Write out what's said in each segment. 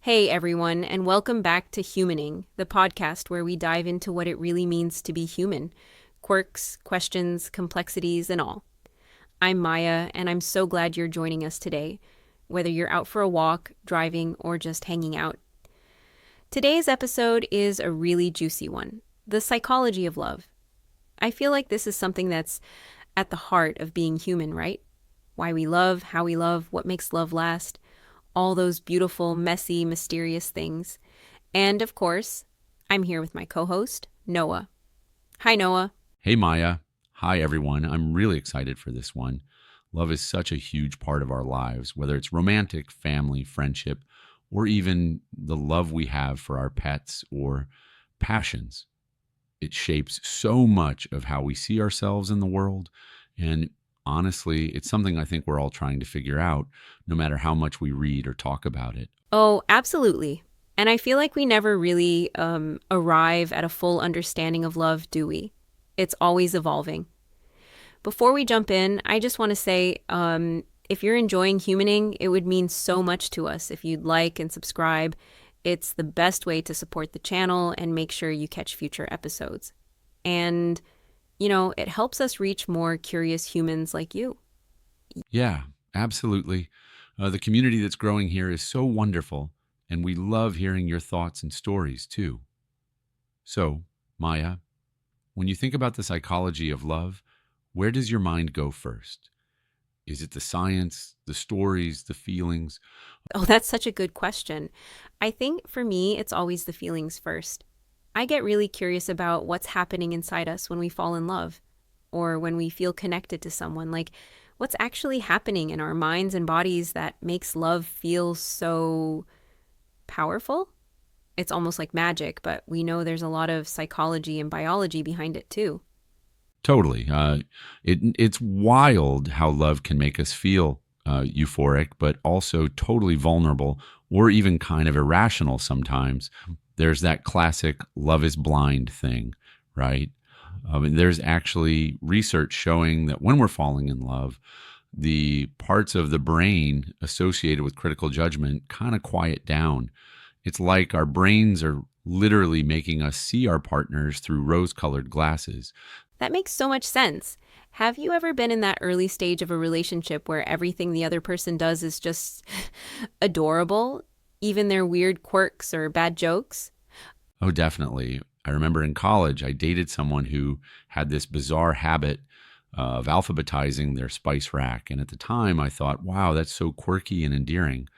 Hey everyone, and welcome back to Humaning, the podcast where we dive into what it really means to be human quirks, questions, complexities, and all. I'm Maya, and I'm so glad you're joining us today, whether you're out for a walk, driving, or just hanging out. Today's episode is a really juicy one: the psychology of love. I feel like this is something that's at the heart of being human, right? Why we love, how we love, what makes love last, all those beautiful, messy, mysterious things. And of course, I'm here with my co-host, Noah. Hi, Noah. Hey, Maya. Hi, everyone. I'm really excited for this one. Love is such a huge part of our lives, whether it's romantic, family, friendship, or even the love we have for our pets or passions. It shapes so much of how we see ourselves in the world. And honestly, it's something I think we're all trying to figure out, no matter how much we read or talk about it. Oh, absolutely. And I feel like we never really arrive at a full understanding of love, do we? It's always evolving. Before we jump in, I just want to say if you're enjoying Humaning, it would mean so much to us if you'd like and subscribe. It's the best way to support the channel and make sure you catch future episodes. And, it helps us reach more curious humans like you. Yeah, absolutely. The community that's growing here is so wonderful, and we love hearing your thoughts and stories too. So, Maya, when you think about the psychology of love, where does your mind go first? Is it the science, the stories, the feelings? Oh, that's such a good question. I think for me, it's always the feelings first. I get really curious about what's happening inside us when we fall in love or when we feel connected to someone. Like, what's actually happening in our minds and bodies that makes love feel so powerful? It's almost like magic, but we know there's a lot of psychology and biology behind it too. Totally. It's wild how love can make us feel euphoric, but also totally vulnerable or even kind of irrational sometimes. There's that classic love is blind thing, right? And there's actually research showing that when we're falling in love, the parts of the brain associated with critical judgment kind of quiet down. It's like our brains are literally making us see our partners through rose-colored glasses. That makes so much sense. Have you ever been in that early stage of a relationship where everything the other person does is just adorable, even their weird quirks or bad jokes? Oh, definitely. I remember in college, I dated someone who had this bizarre habit of alphabetizing their spice rack. And at the time, I thought, wow, that's so quirky and endearing.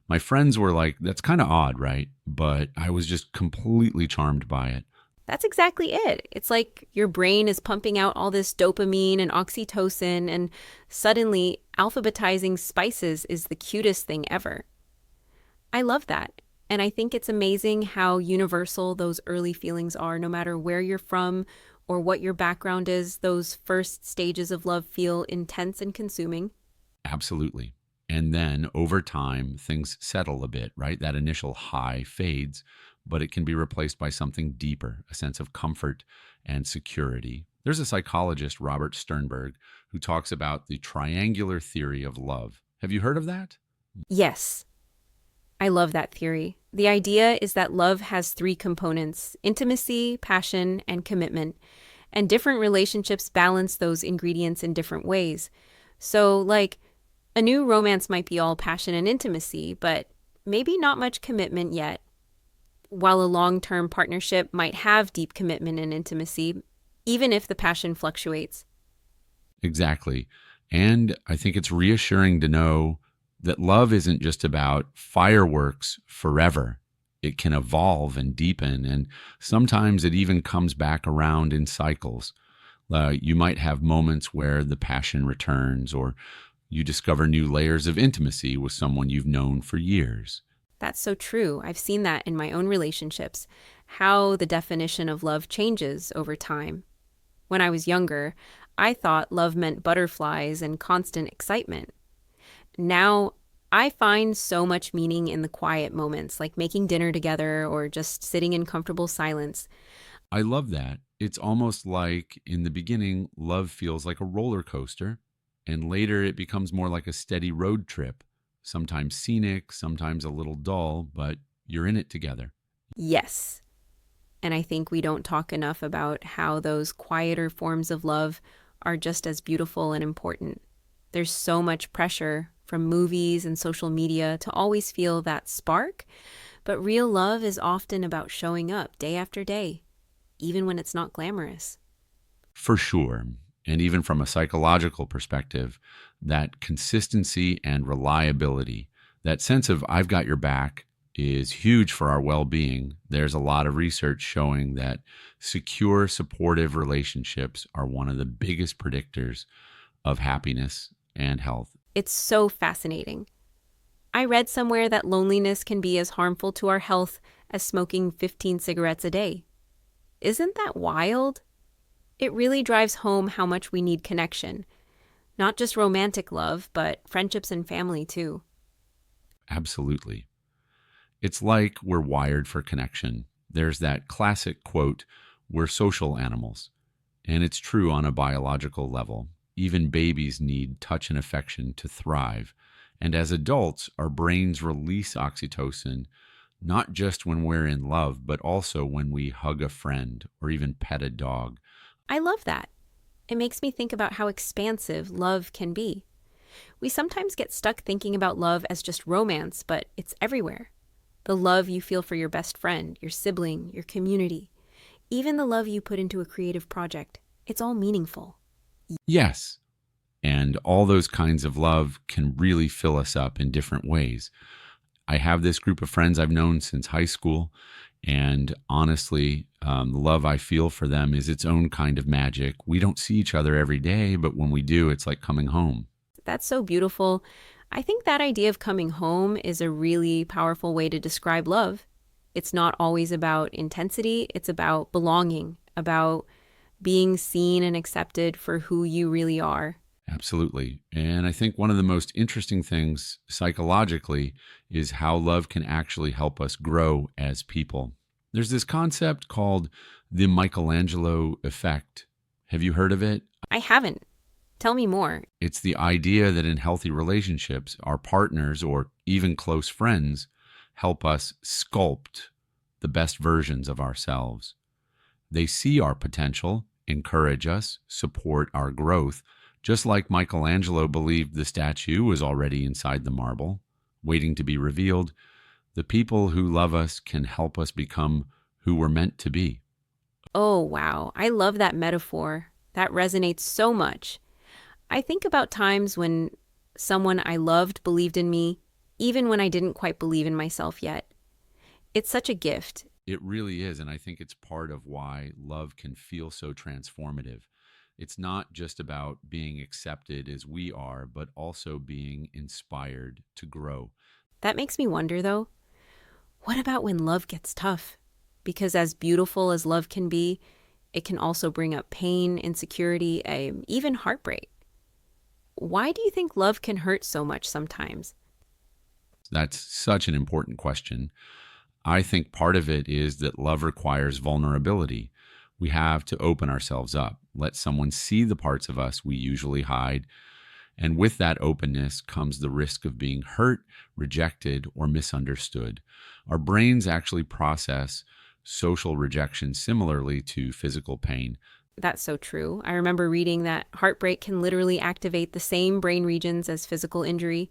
My friends were like, that's kind of odd, right? But I was just completely charmed by it. That's exactly it. It's like your brain is pumping out all this dopamine and oxytocin, and suddenly alphabetizing spices is the cutest thing ever. I love that. And I think it's amazing how universal those early feelings are, no matter where you're from or what your background is. Those first stages of love feel intense and consuming. Absolutely. And then over time, things settle a bit, right? That initial high fades, but it can be replaced by something deeper, a sense of comfort and security. There's a psychologist, Robert Sternberg, who talks about the triangular theory of love. Have you heard of that? Yes, I love that theory. The idea is that love has three components: intimacy, passion, and commitment. And different relationships balance those ingredients in different ways. So, like, a new romance might be all passion and intimacy, but maybe not much commitment yet. While a long-term partnership might have deep commitment and intimacy, even if the passion fluctuates. Exactly. And I think it's reassuring to know that love isn't just about fireworks forever. It can evolve and deepen, and sometimes it even comes back around in cycles. You might have moments where the passion returns, or you discover new layers of intimacy with someone you've known for years. That's so true. I've seen that in my own relationships, how the definition of love changes over time. When I was younger, I thought love meant butterflies and constant excitement. Now, I find so much meaning in the quiet moments, like making dinner together or just sitting in comfortable silence. I love that. It's almost like in the beginning, love feels like a roller coaster, and later it becomes more like a steady road trip, sometimes scenic, sometimes a little dull, but You're in it together. Yes. And I think we don't talk enough about how those quieter forms of love are just as beautiful and important. There's so much pressure from movies and social media to always feel that spark, but real love is often about showing up day after day, even when it's not glamorous. For sure. And even from a psychological perspective, that consistency and reliability, that sense of I've got your back is huge for our well being. There's a lot of research showing that secure, supportive relationships are one of the biggest predictors of happiness and health. It's so fascinating. I read somewhere that loneliness can be as harmful to our health as smoking 15 cigarettes a day. Isn't that wild? It really drives home how much we need connection. Not just romantic love, but friendships and family too. Absolutely. It's like we're wired for connection. There's that classic quote, we're social animals. And it's true on a biological level. Even babies need touch and affection to thrive. And as adults, our brains release oxytocin, not just when we're in love, but also when we hug a friend or even pet a dog. I love that. It makes me think about how expansive love can be. We sometimes get stuck thinking about love as just romance, but it's everywhere. The love you feel for your best friend, your sibling, your community, even the love you put into a creative project. It's all meaningful. Yes. And all those kinds of love can really fill us up in different ways. I have this group of friends I've known since high school. And honestly, the love I feel for them is its own kind of magic. We don't see each other every day, but when we do, it's like coming home. That's so beautiful. I think that idea of coming home is a really powerful way to describe love. It's not always about intensity, it's about belonging, about being seen and accepted for who you really are. Absolutely. And I think one of the most interesting things psychologically is how love can actually help us grow as people. There's this concept called the Michelangelo effect. Have you heard of it? I haven't. Tell me more. It's the idea that in healthy relationships, our partners or even close friends help us sculpt the best versions of ourselves. They see our potential, encourage us, support our growth, just like Michelangelo believed the statue was already inside the marble, waiting to be revealed. The people who love us can help us become who we're meant to be. Oh, wow. I love that metaphor. That resonates so much. I think about times when someone I loved believed in me, even when I didn't quite believe in myself yet. It's such a gift. It really is, and I think it's part of why love can feel so transformative. It's not just about being accepted as we are, but also being inspired to grow. That makes me wonder, though, what about when love gets tough? Because as beautiful as love can be, it can also bring up pain, insecurity, even heartbreak. Why do you think love can hurt so much sometimes? That's such an important question. I think part of it is that love requires vulnerability. We have to open ourselves up, let someone see the parts of us we usually hide. And with that openness comes the risk of being hurt, rejected, or misunderstood. Our brains actually process social rejection similarly to physical pain. That's so true. I remember reading that heartbreak can literally activate the same brain regions as physical injury.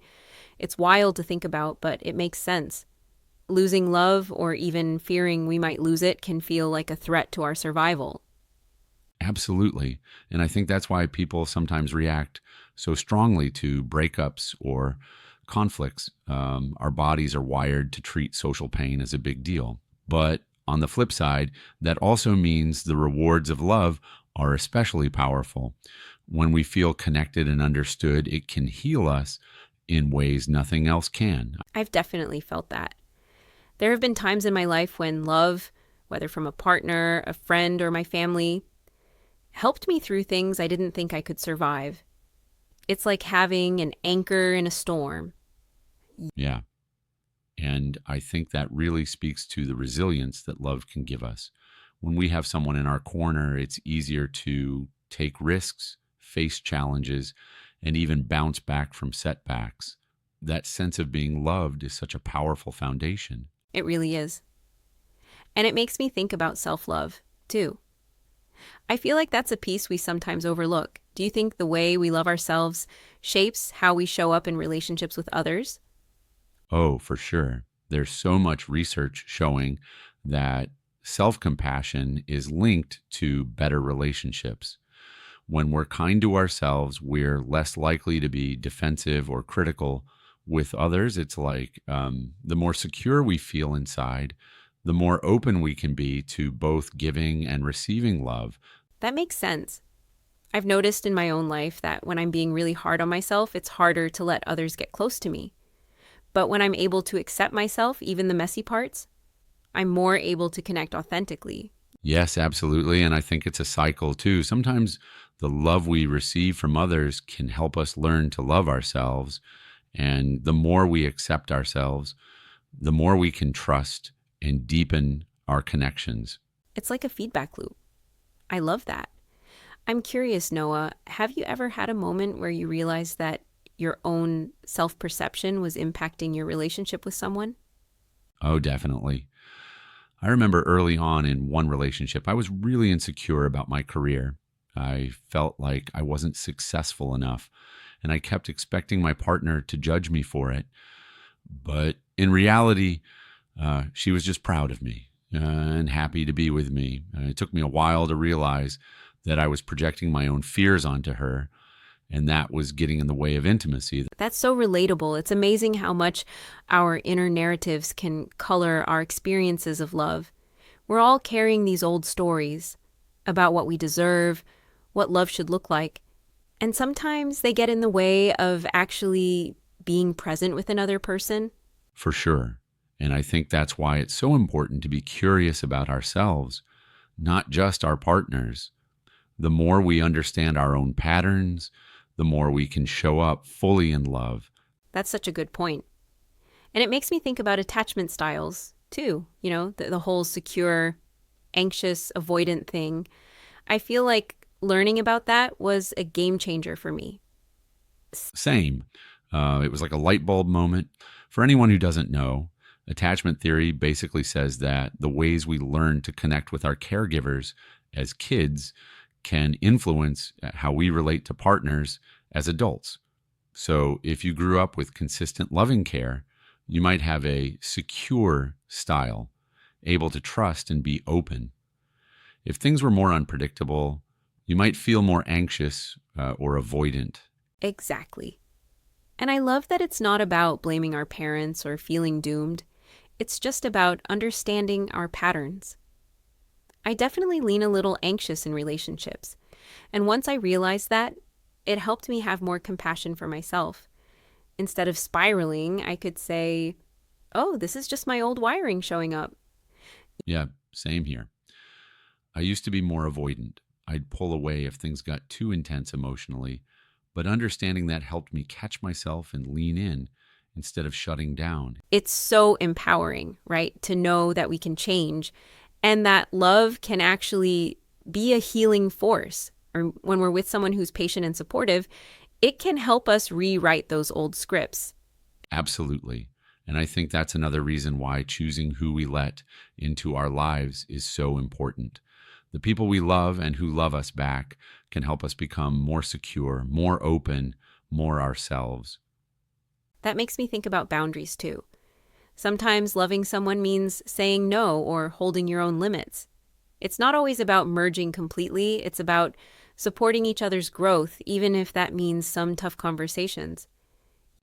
It's wild to think about, but it makes sense. Losing love or even fearing we might lose it can feel like a threat to our survival. Absolutely. And I think that's why people sometimes react so strongly to breakups or conflicts. Our bodies are wired to treat social pain as a big deal. But on the flip side, that also means the rewards of love are especially powerful. When we feel connected and understood, it can heal us in ways nothing else can. I've definitely felt that. There have been times in my life when love, whether from a partner, a friend, or my family, helped me through things I didn't think I could survive. It's like having an anchor in a storm. Yeah. And I think that really speaks to the resilience that love can give us. When we have someone in our corner, it's easier to take risks, face challenges, and even bounce back from setbacks. That sense of being loved is such a powerful foundation. It really is. And it makes me think about self-love, too. I feel like that's a piece we sometimes overlook. Do you think the way we love ourselves shapes how we show up in relationships with others? Oh, for sure. There's so much research showing that self compassion is linked to better relationships. When we're kind to ourselves, we're less likely to be defensive or critical with others. It's like the more secure we feel inside, the more open we can be to both giving and receiving love. That makes sense. I've noticed in my own life that when I'm being really hard on myself, it's harder to let others get close to me. But when I'm able to accept myself, even the messy parts, I'm more able to connect authentically. Yes, absolutely. And I think it's a cycle too. Sometimes the love we receive from others can help us learn to love ourselves. And the more we accept ourselves, the more we can trust and deepen our connections. It's like a feedback loop. I love that. I'm curious, Noah, have you ever had a moment where you realized that your own self perception was impacting your relationship with someone? Oh, definitely. I remember early on in one relationship, I was really insecure about my career. I felt like I wasn't successful enough, and I kept expecting my partner to judge me for it. But in reality, she was just proud of me and happy to be with me. It took me a while to realize that I was projecting my own fears onto her, and that was getting in the way of intimacy. That's so relatable. It's amazing how much our inner narratives can color our experiences of love. We're all carrying these old stories about what we deserve, what love should look like, and sometimes they get in the way of actually being present with another person. For sure. And I think that's why it's so important to be curious about ourselves, not just our partners. The more we understand our own patterns, the more we can show up fully in love. That's such a good point. And it makes me think about attachment styles, too. You know, the whole secure, anxious, avoidant thing. I feel like learning about that was a game changer for me. Same. It was like a light bulb moment. For anyone who doesn't know, attachment theory basically says that the ways we learn to connect with our caregivers as kids can influence how we relate to partners as adults. So if you grew up with consistent loving care, you might have a secure style, able to trust and be open. If things were more unpredictable, you might feel more anxious or avoidant. Exactly. And I love that it's not about blaming our parents or feeling doomed. It's just about understanding our patterns. I definitely lean a little anxious in relationships. And once I realized that, it helped me have more compassion for myself. Instead of spiraling, I could say, oh, this is just my old wiring showing up. Yeah, same here. I used to be more avoidant. I'd pull away if things got too intense emotionally, but understanding that helped me catch myself and lean in instead of shutting down. It's so empowering, right? To know that we can change and that love can actually be a healing force. Or when we're with someone who's patient and supportive, it can help us rewrite those old scripts. Absolutely. And I think that's another reason why choosing who we let into our lives is so important. The people we love and who love us back can help us become more secure, more open, more ourselves. That makes me think about boundaries too. Sometimes loving someone means saying no or holding your own limits. It's not always about merging completely. It's about supporting each other's growth, even if that means some tough conversations.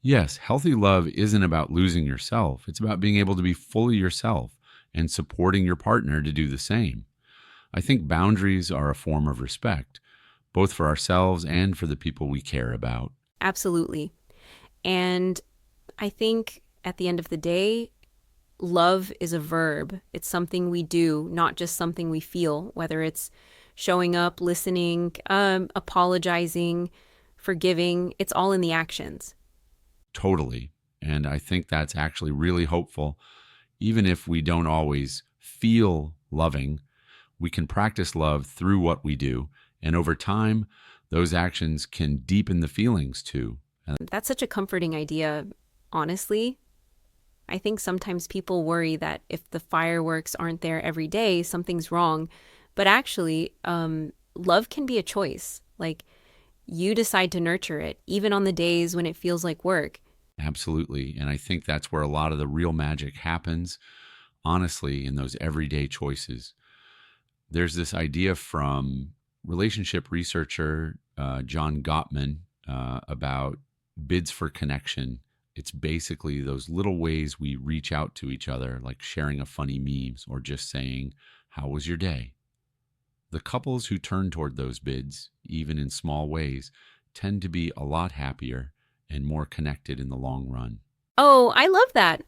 Yes, healthy love isn't about losing yourself. It's about being able to be fully yourself and supporting your partner to do the same. I think boundaries are a form of respect, both for ourselves and for the people we care about. Absolutely. And I think at the end of the day, love is a verb. It's something we do, not just something we feel, whether it's showing up, listening, apologizing, forgiving. It's all in the actions. Totally. And I think that's actually really hopeful. Even if we don't always feel loving, we can practice love through what we do. And over time, those actions can deepen the feelings too. That's such a comforting idea, honestly. I think sometimes people worry that if the fireworks aren't there every day, something's wrong. But actually, love can be a choice. Like, you decide to nurture it, even on the days when it feels like work. Absolutely. And I think that's where a lot of the real magic happens, honestly, in those everyday choices. There's this idea from relationship researcher John Gottman about bids for connection. It's basically those little ways we reach out to each other, like sharing a funny memes or just saying, "How was your day?" The couples who turn toward those bids, even in small ways, tend to be a lot happier and more connected in the long run. Oh, I love that.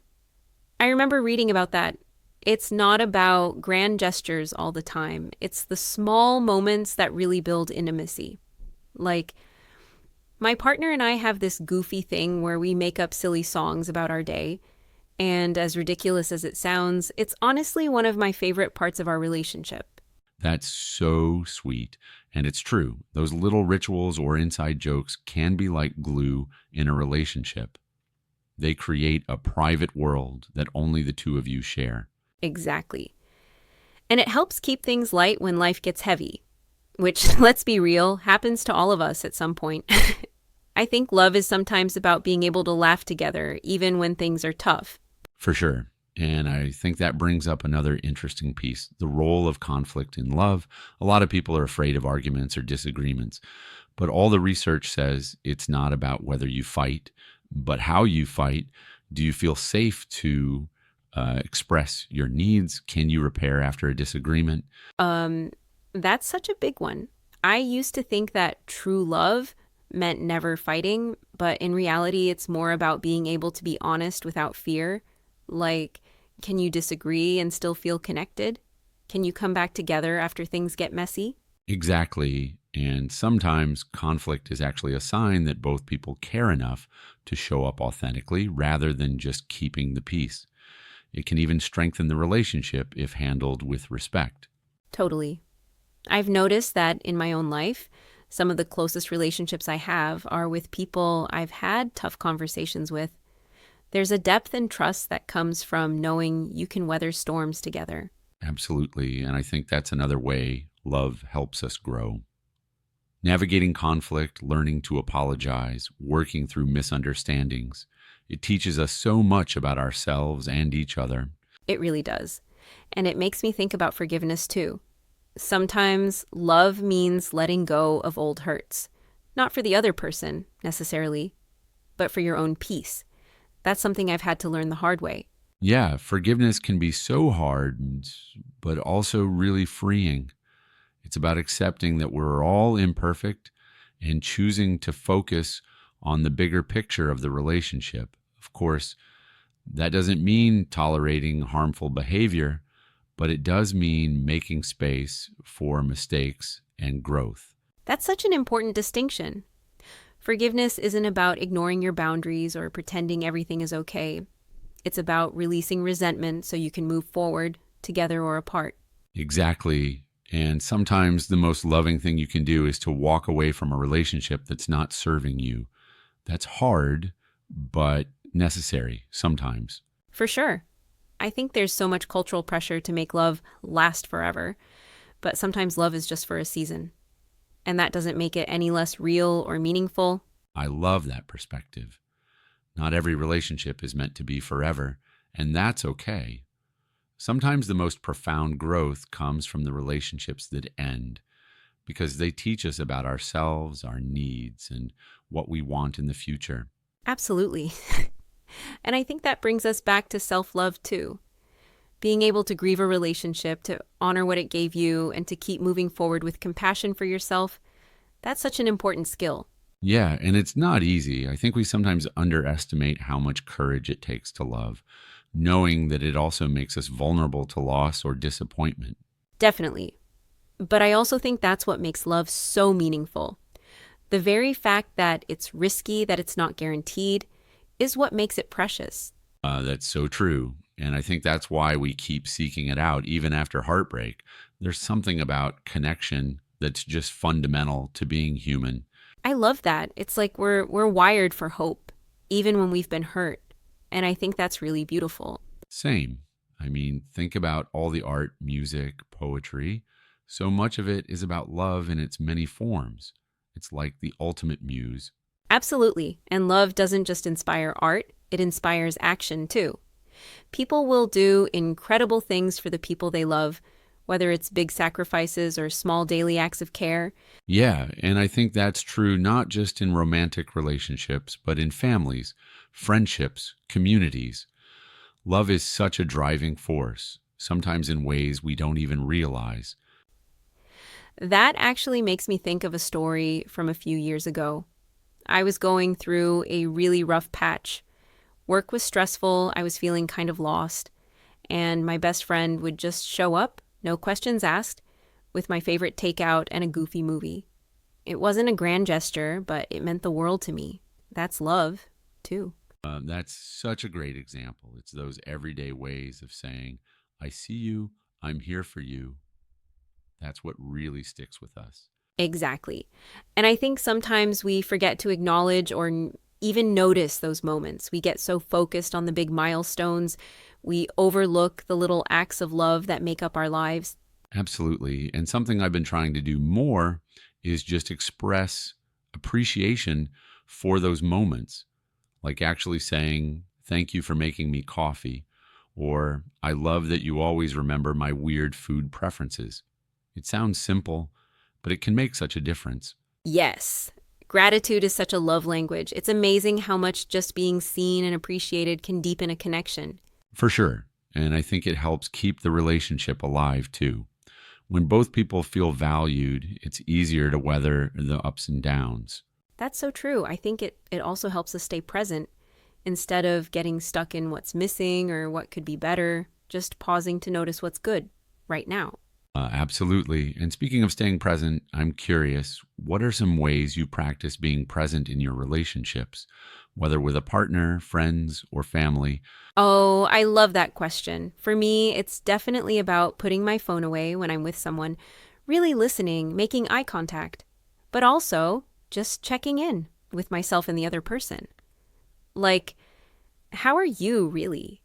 I remember reading about that. It's not about grand gestures all the time. It's the small moments that really build intimacy. Like, my partner and I have this goofy thing where we make up silly songs about our day. And as ridiculous as it sounds, it's honestly one of my favorite parts of our relationship. That's so sweet. And it's true. Those little rituals or inside jokes can be like glue in a relationship. They create a private world that only the two of you share. Exactly. And it helps keep things light when life gets heavy, which, let's be real, happens to all of us at some point. I think love is sometimes about being able to laugh together, even when things are tough. For sure. And I think that brings up another interesting piece, the role of conflict in love. A lot of people are afraid of arguments or disagreements, but all the research says it's not about whether you fight, but how you fight. Do you feel safe to express your needs? Can you repair after a disagreement? That's such a big one. I used to think that true love meant never fighting, but in reality, it's more about being able to be honest without fear. Like, can you disagree and still feel connected? Can you come back together after things get messy? Exactly. And sometimes conflict is actually a sign that both people care enough to show up authentically rather than just keeping the peace. It can even strengthen the relationship if handled with respect. Totally. I've noticed that in my own life, some of the closest relationships I have are with people I've had tough conversations with. There's a depth and trust that comes from knowing you can weather storms together. Absolutely. And I think that's another way love helps us grow. Navigating conflict, learning to apologize, working through misunderstandings. It teaches us so much about ourselves and each other. It really does. And it makes me think about forgiveness too. Sometimes love means letting go of old hurts. Not for the other person, necessarily, but for your own peace. That's something I've had to learn the hard way. Yeah, forgiveness can be so hard, but also really freeing. It's about accepting that we're all imperfect and choosing to focus on the bigger picture of the relationship. Of course, that doesn't mean tolerating harmful behavior, but it does mean making space for mistakes and growth. That's such an important distinction. Forgiveness isn't about ignoring your boundaries or pretending everything is okay. It's about releasing resentment so you can move forward, together or apart. Exactly. And sometimes the most loving thing you can do is to walk away from a relationship that's not serving you. That's hard, but necessary sometimes. For sure. I think there's so much cultural pressure to make love last forever, but sometimes love is just for a season. And that doesn't make it any less real or meaningful. I love that perspective. Not every relationship is meant to be forever, and that's okay. Sometimes the most profound growth comes from the relationships that end because they teach us about ourselves, our needs, and what we want in the future. Absolutely. And I think that brings us back to self-love too. Being able to grieve a relationship, to honor what it gave you, and to keep moving forward with compassion for yourself, that's such an important skill. Yeah, and it's not easy. I think we sometimes underestimate how much courage it takes to love, knowing that it also makes us vulnerable to loss or disappointment. Definitely. But I also think that's what makes love so meaningful. The very fact that it's risky, that it's not guaranteed, is what makes it precious. That's so true. And I think that's why we keep seeking it out, even after heartbreak. There's something about connection that's just fundamental to being human. I love that. It's like we're wired for hope, even when we've been hurt. And I think that's really beautiful. Same. I mean, think about all the art, music, poetry. So much of it is about love in its many forms. It's like the ultimate muse. Absolutely. And love doesn't just inspire art, it inspires action too. People will do incredible things for the people they love, whether it's big sacrifices or small daily acts of care. Yeah, and I think that's true not just in romantic relationships, but in families, friendships, communities. Love is such a driving force, sometimes in ways we don't even realize. That actually makes me think of a story from a few years ago. I was going through a really rough patch. Work was stressful, I was feeling kind of lost, and my best friend would just show up, no questions asked, with my favorite takeout and a goofy movie. It wasn't a grand gesture, but it meant the world to me. That's love, too. That's such a great example. It's those everyday ways of saying, I see you, I'm here for you. That's what really sticks with us. Exactly. And I think sometimes we forget to acknowledge or even notice those moments. We get so focused on the big milestones, we overlook the little acts of love that make up our lives. Absolutely. And something I've been trying to do more is just express appreciation for those moments, like actually saying, thank you for making me coffee, or I love that you always remember my weird food preferences. It sounds simple, but it can make such a difference. Yes. Gratitude is such a love language. It's amazing how much just being seen and appreciated can deepen a connection. For sure. And I think it helps keep the relationship alive too. When both people feel valued, it's easier to weather the ups and downs. That's so true. I think it also helps us stay present instead of getting stuck in what's missing or what could be better, just pausing to notice what's good right now. Absolutely. And speaking of staying present, I'm curious, what are some ways you practice being present in your relationships, whether with a partner, friends, or family? Oh, I love that question. For me, it's definitely about putting my phone away when I'm with someone, really listening, making eye contact, but also just checking in with myself and the other person. Like, how are you really?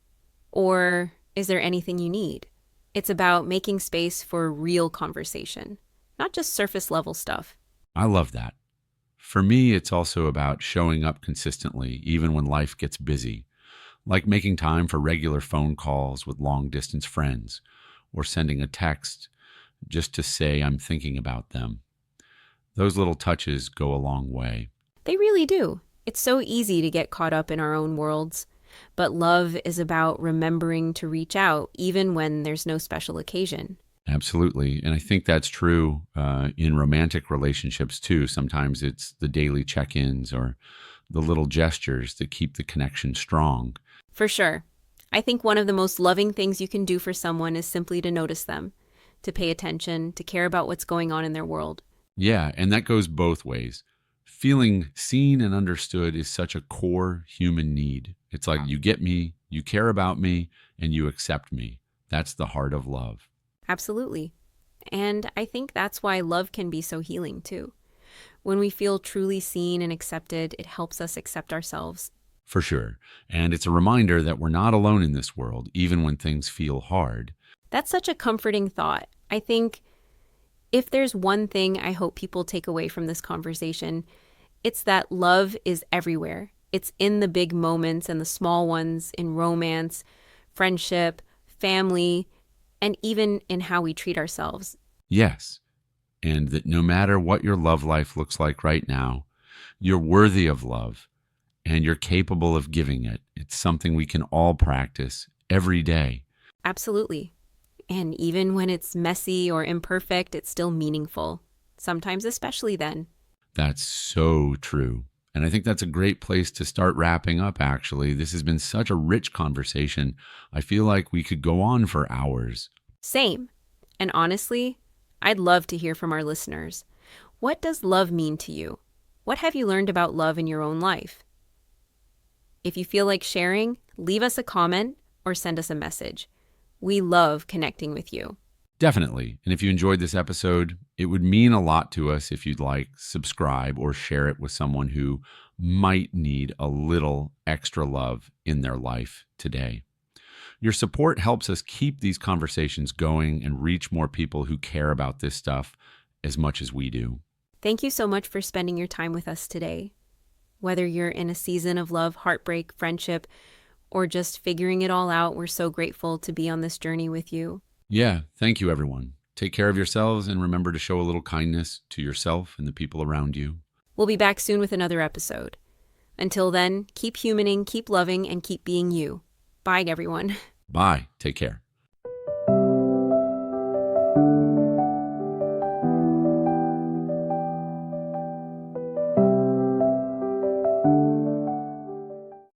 Or is there anything you need? It's about making space for real conversation, not just surface level stuff. I love that. For me, it's also about showing up consistently, even when life gets busy, like making time for regular phone calls with long distance friends, or sending a text just to say I'm thinking about them. Those little touches go a long way. They really do. It's so easy to get caught up in our own worlds. But love is about remembering to reach out even when there's no special occasion. Absolutely. And I think that's true in romantic relationships too. Sometimes it's the daily check ins or the little gestures that keep the connection strong. For sure. I think one of the most loving things you can do for someone is simply to notice them, to pay attention, to care about what's going on in their world. Yeah. And that goes both ways. Feeling seen and understood is such a core human need. It's like you get me, you care about me, and you accept me. That's the heart of love. Absolutely. And I think that's why love can be so healing too. When we feel truly seen and accepted, it helps us accept ourselves. For sure. And it's a reminder that we're not alone in this world, even when things feel hard. That's such a comforting thought. I think if there's one thing I hope people take away from this conversation, it's that love is everywhere. It's in the big moments and the small ones, in romance, friendship, family, and even in how we treat ourselves. Yes. And that no matter what your love life looks like right now, you're worthy of love and you're capable of giving it. It's something we can all practice every day. Absolutely. And even when it's messy or imperfect, it's still meaningful. Sometimes especially then. That's so true. And I think that's a great place to start wrapping up, actually. This has been such a rich conversation. I feel like we could go on for hours. Same. And honestly, I'd love to hear from our listeners. What does love mean to you? What have you learned about love in your own life? If you feel like sharing, leave us a comment or send us a message. We love connecting with you. Definitely. And if you enjoyed this episode, It would mean a lot to us if you'd like, subscribe, or share it with someone who might need a little extra love in their life today. Your support helps us keep these conversations going and reach more people who care about this stuff as much as we do. Thank you so much for spending your time with us today. Whether you're in a season of love, heartbreak, friendship, or just figuring it all out, we're so grateful to be on this journey with you. Yeah, thank you, everyone. Take care of yourselves and remember to show a little kindness to yourself and the people around you. We'll be back soon with another episode. Until then, keep humaning, keep loving, and keep being you. Bye, everyone. Bye. Take care.